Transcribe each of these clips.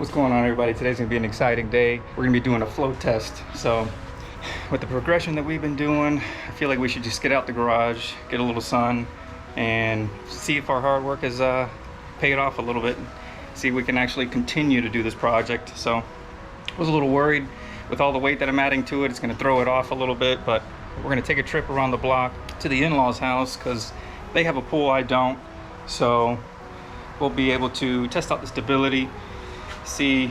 What's going on, everybody? Today's gonna be an exciting day. We're gonna be doing a float test. So with the progression that we've been doing, I feel like we should just get out the garage, get a little sun, and see if our hard work has paid off a little bit. See if we can actually continue to do this project. So I was a little worried with all the weight that I'm adding to it, it's gonna throw it off a little bit, but we're gonna take a trip around the block to the in-laws house because they have a pool, I don't. So we'll be able to test out the stability, see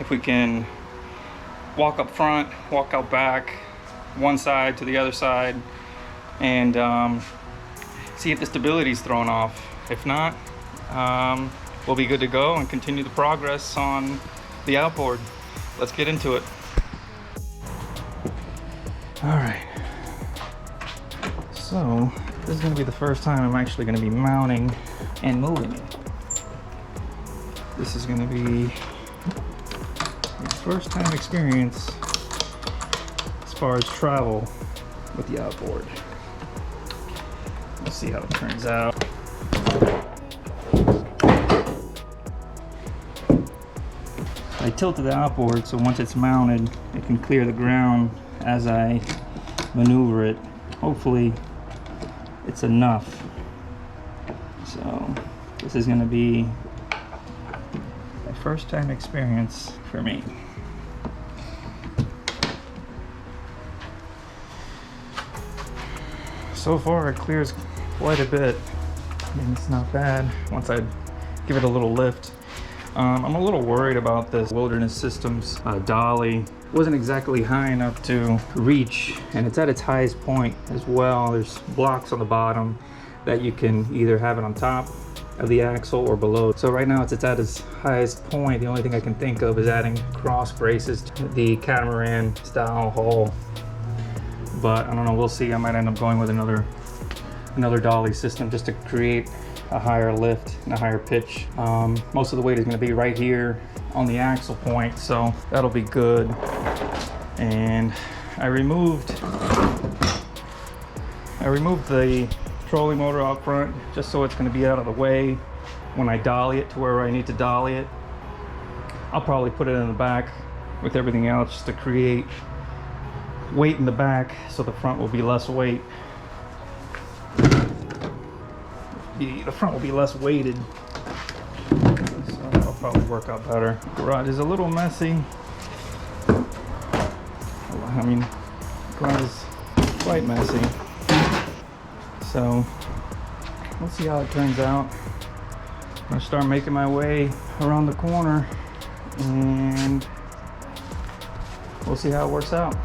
if we can walk up front, walk out back, one side to the other side, and see if the stability is thrown off. If not, we'll be good to go and continue the progress on the outboard. Let's get into it. All right, so this is going to be the first time I'm actually going to be mounting and moving it. This is going to be my first time experience as far as travel with the outboard. We'll see how it turns out. I tilted the outboard so once it's mounted, it can clear the ground as I maneuver it. Hopefully it's enough. So this is going to be my first time experience for me. So far it clears quite a bit. I mean, it's not bad once I give it a little lift. I'm a little worried about this Wilderness Systems dolly. It wasn't exactly high enough to reach, and it's at its highest point as well. There's blocks on the bottom that you can either have it on top of the axle or below. So right now it's at its highest point. The only thing I can think of is adding cross braces to the catamaran style hull. But I don't know, we'll see. I might end up going with another dolly system just to create a higher lift and a higher pitch. Most of the weight is going to be right here on the axle point, so that'll be good. And I removed the trolley motor out front just so it's going to be out of the way when I dolly it to where I need to dolly it. I'll probably put it in the back with everything else just to create weight in the back so the front will be less weight. The front will be less weighted, so that'll probably work out better. Garage is a little messy. I mean, garage is quite messy. So we'll see how it turns out. I'm gonna start making my way around the corner and we'll see how it works out.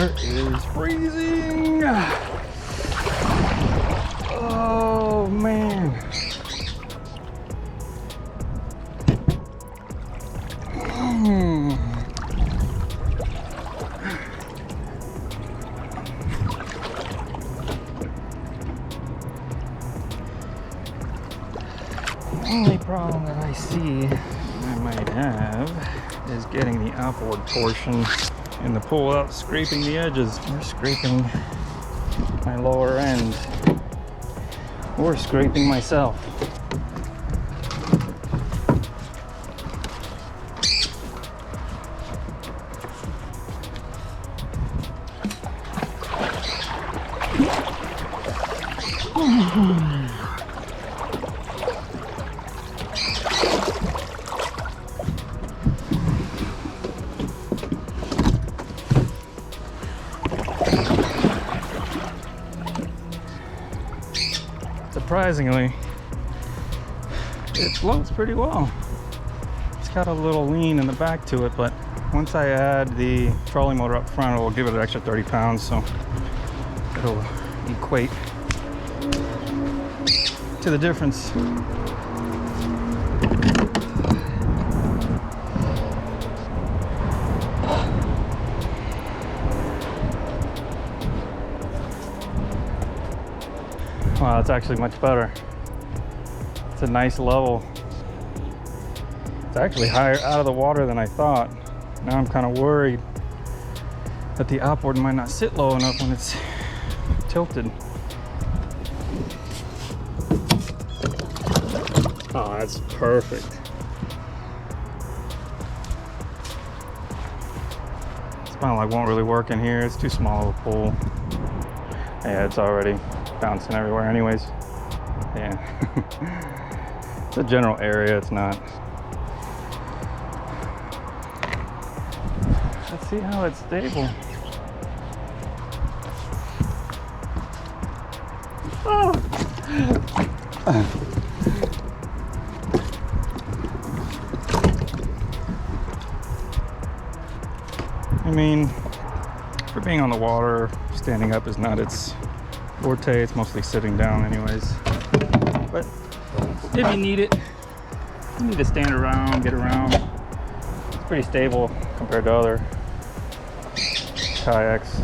water is freezing. Oh man. The only problem that I see I might have is getting the outboard portion in the pull out, scraping the edges, or scraping my lower end, or scraping myself. Surprisingly, it floats pretty well. It's got a little lean in the back to it, but once I add the trolling motor up front, it will give it an extra 30 pounds, so it'll equate to the difference. Wow, that's actually much better. It's a nice level. It's actually higher out of the water than I thought. Now I'm kind of worried that the outboard might not sit low enough when it's tilted. Oh, that's perfect. This like won't really work in here. It's too small of a pool. Yeah, it's already bouncing everywhere anyways. Yeah. It's a general area, it's not. Let's see how it's stable. Oh. I mean, for being on the water, standing up is not its forte. It's mostly sitting down anyways. But if you need it, you need to stand around, get around. It's pretty stable compared to other kayaks.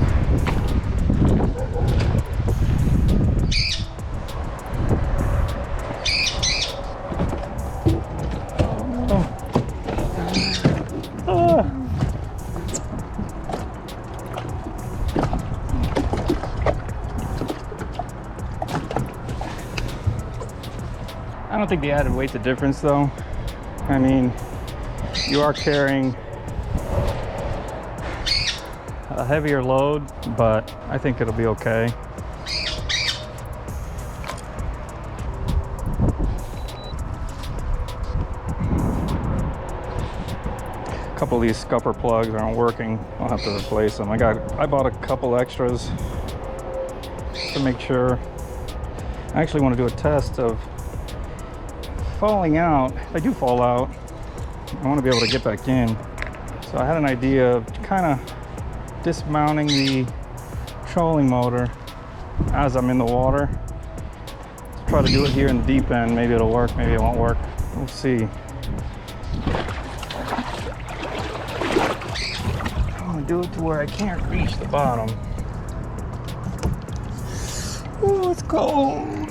I don't think the added weight's a difference though. I mean, you are carrying a heavier load, but I think it'll be okay. A couple of these scupper plugs aren't working. I'll have to replace them. I bought a couple extras to make sure. I actually want to do a test of falling out. If I do fall out, I want to be able to get back in. So I had an idea of kind of dismounting the trolling motor as I'm in the water. Let's try to do it here in the deep end. Maybe it'll work, maybe it won't work. We'll see. I'm gonna do it to where I can't reach the bottom. Oh, it's cold.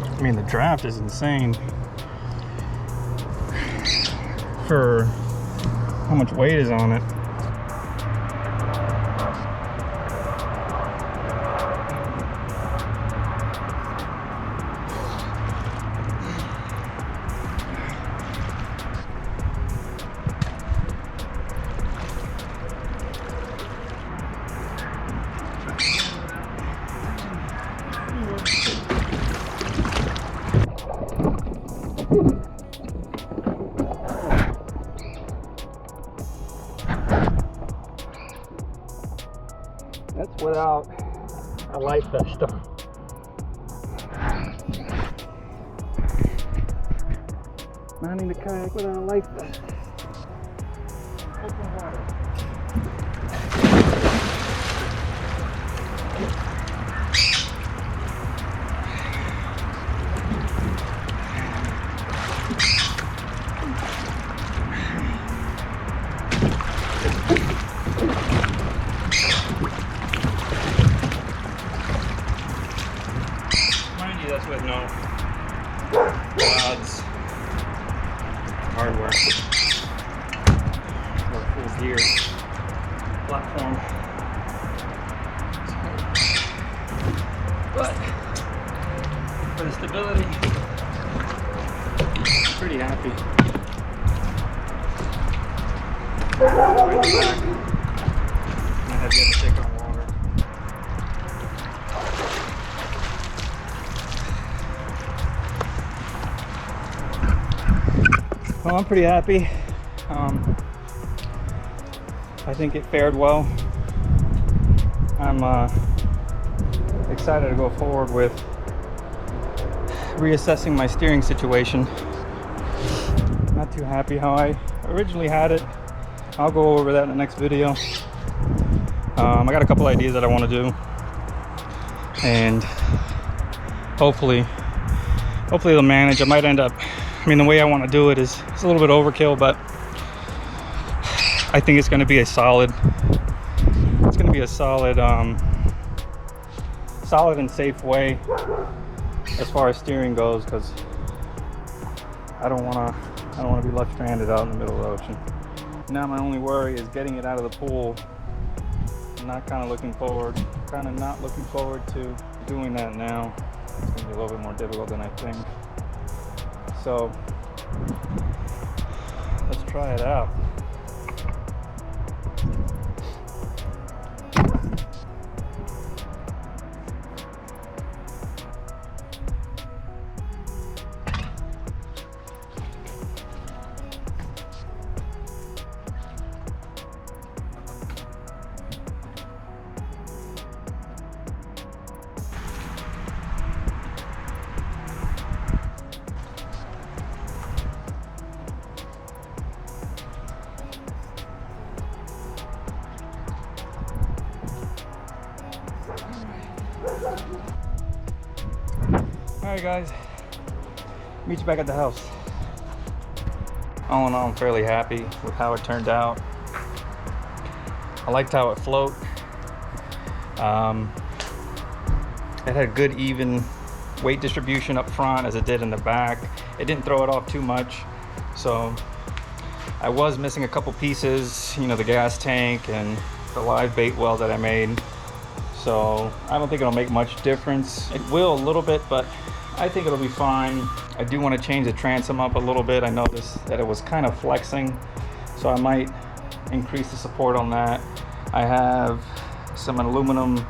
I mean, the draft is insane for how much weight is on it. That's without a life vest on. Manning the kayak without a life vest. Open water. Mind you, that's with no rods, hardware, or full gear platform. But for the stability, I'm pretty happy. Right back. I have yet to take on water. Well, I'm pretty happy. I think it fared well. I'm excited to go forward with reassessing my steering situation. Not too happy how I originally had it. I'll go over that in the next video. I got a couple ideas that I want to do, and hopefully they'll manage. I might end up, I mean, the way I want to do it is it's a little bit overkill, but I think it's going to be a solid, solid and safe way as far as steering goes, because I don't want to be left stranded out in the middle of the ocean. Now my only worry is getting it out of the pool. I'm not not looking forward to doing that now. It's going to be a little bit more difficult than I think. So let's try it out. Alright guys, meet you back at the house. All in all, I'm fairly happy with how it turned out. I liked how it flowed. It had good even weight distribution up front as it did in the back. It didn't throw it off too much. So I was missing a couple pieces, you know, the gas tank and the live bait well that I made. So I don't think it'll make much difference. It will a little bit, but I think it'll be fine. I do want to change the transom up a little bit. I noticed that it was kind of flexing, so I might increase the support on that. I have some aluminum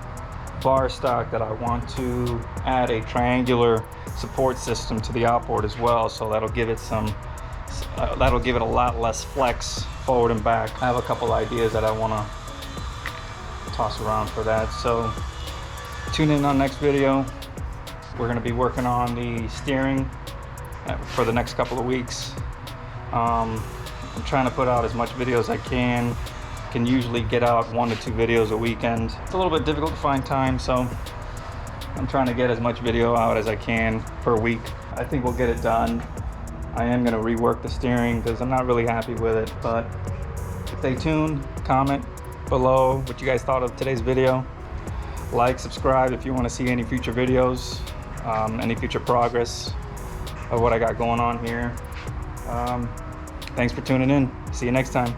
bar stock that I want to add a triangular support system to the outboard as well, so that'll give it a lot less flex forward and back. I have a couple ideas that I want to toss around for that, so tune in on next video. We're going to be working on the steering for the next couple of weeks. I'm trying to put out as much video as I can. Can usually get out 1 to 2 videos a weekend. It's a little bit difficult to find time, so I'm trying to get as much video out as I can per week. I think we'll get it done. I am going to rework the steering because I'm not really happy with it, but stay tuned, comment below what you guys thought of today's video. Like, subscribe if you want to see any future videos, any future progress of what I got going on here. Thanks for tuning in. See you next time.